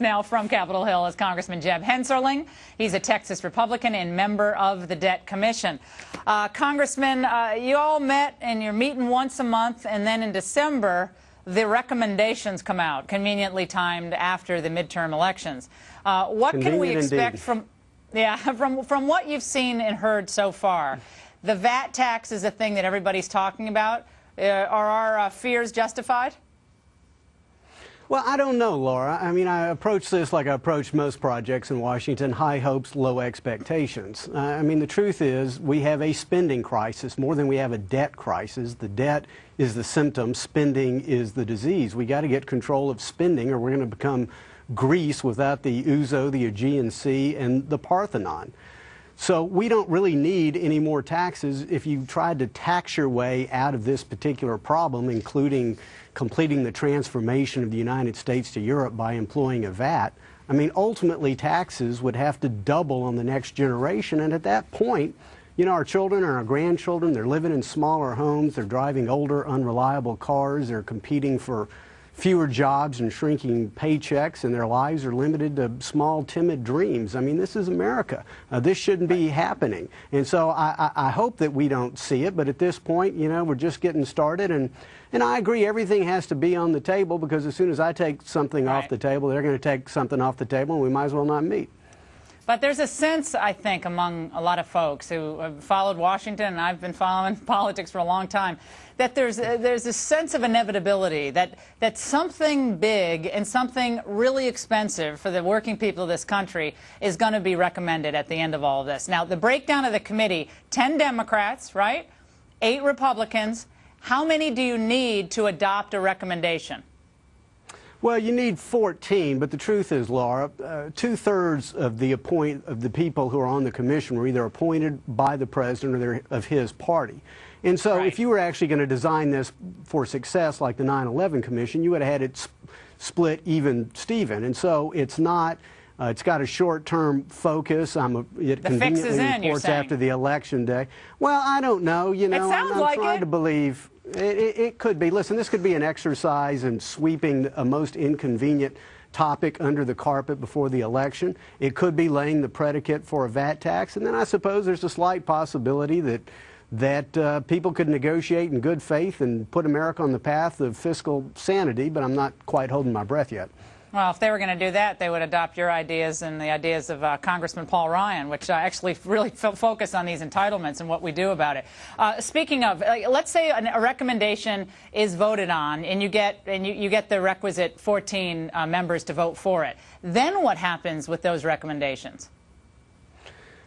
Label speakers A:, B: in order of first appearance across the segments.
A: us now from Capitol Hill is Congressman Jeb Hensarling. He's a Texas Republican and member of the Debt Commission. Congressman, you all met and you're meeting once a month, and then in December, the recommendations come out, conveniently timed after the midterm elections. What can we expect from what you've seen and heard so far? The VAT tax is a thing that everybody's talking about. Are our fears justified?
B: Well, I don't know, Laura. I mean, I approach this like I approach most projects in Washington: high hopes, low expectations. I mean, the truth is we have a spending crisis more than we have a debt crisis. The debt is the symptom, spending is the disease. We got to get control of spending, or we're going to become Greece without the Ouzo, the Aegean Sea, and the Parthenon. So we don't really need any more taxes. If you tried to tax your way out of this particular problem, including completing the transformation of the United States to Europe by employing a VAT, I mean, ultimately taxes would have to double on the next generation. And at that point, you know, our children and our grandchildren, they're living in smaller homes, they're driving older, unreliable cars, they're competing for fewer jobs and shrinking paychecks, and their lives are limited to small, timid dreams. I mean, this is America. This shouldn't be happening. And so I hope that we don't see it, but at this point, you know, we're just getting started. And I agree, everything has to be on the table, because as soon as I take something off the table, they're going to take something off the table, and we might as well not meet.
A: But there's a sense, I think, among a lot of folks who have followed Washington, and I've been following politics for a long time, that there's a sense of inevitability, that something big and something really expensive for the working people of this country is going to be recommended at the end of all of this. Now, the breakdown of the committee: 10 Democrats, right? 8 Republicans. How many do you need to adopt a recommendation?
B: Well, you need 14, but the truth is, Laura, 2/3 of the people who are on the commission were either appointed by the president or they're of his party. And so if you were actually going to design this for success like the 9/11 Commission, you would have had it split even Steven. And so it's not, it's got a short-term focus. It conveniently reports after the election day. Well, I don't know. You know, I'm trying to believe. It could be. Listen, this could be an exercise in sweeping a most inconvenient topic under the carpet before the election. It could be laying the predicate for a VAT tax. And then I suppose there's a slight possibility that people could negotiate in good faith and put America on the path of fiscal sanity, but I'm not quite holding my breath yet.
A: Well, if they were going to do that, they would adopt your ideas and the ideas of Congressman Paul Ryan, which actually really focus on these entitlements and what we do about it. Speaking of, let's say a recommendation is voted on, and you get the requisite 14 members to vote for it. Then what happens with those recommendations?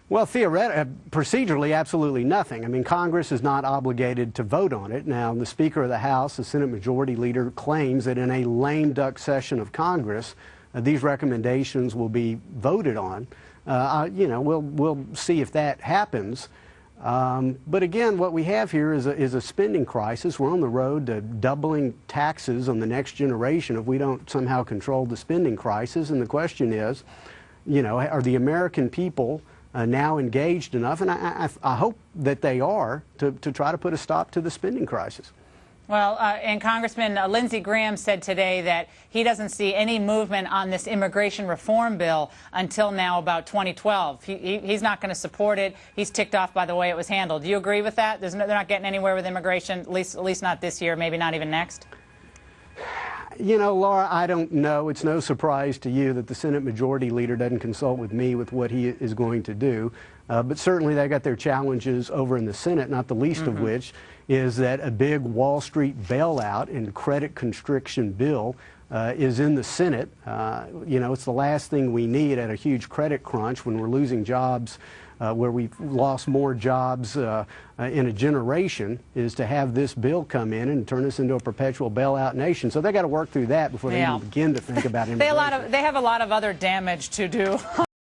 B: Well, procedurally, absolutely nothing. I mean, Congress is not obligated to vote on it. Now, the Speaker of the House, the Senate Majority Leader, claims that in a lame duck session of Congress, these recommendations will be voted on. You know, we'll see if that happens. But again, what we have here is a spending crisis. We're on the road to doubling taxes on the next generation if we don't somehow control the spending crisis. And the question is, you know, are the American people now engaged enough, and I hope that they are, to try to put a stop to the spending crisis.
A: Well, and Congressman Lindsey Graham said today that he doesn't see any movement on this immigration reform bill until now about 2012. He's not going to support it. He's ticked off by the way it was handled. Do you agree with that? They're not getting anywhere with immigration, at least not this year, maybe not even next?
B: You know, Laura, I don't know. It's no surprise to you that the Senate Majority Leader doesn't consult with me with what he is going to do. But certainly they got their challenges over in the Senate, not the least of which is that a big Wall Street bailout and credit constriction bill is in the Senate. You know, it's the last thing we need at a huge credit crunch when we're losing jobs, where we've lost more jobs in a generation, is to have this bill come in and turn us into a perpetual bailout nation. So they got to work through that before they even begin to think about immigration.
A: They have a lot of other damage to do.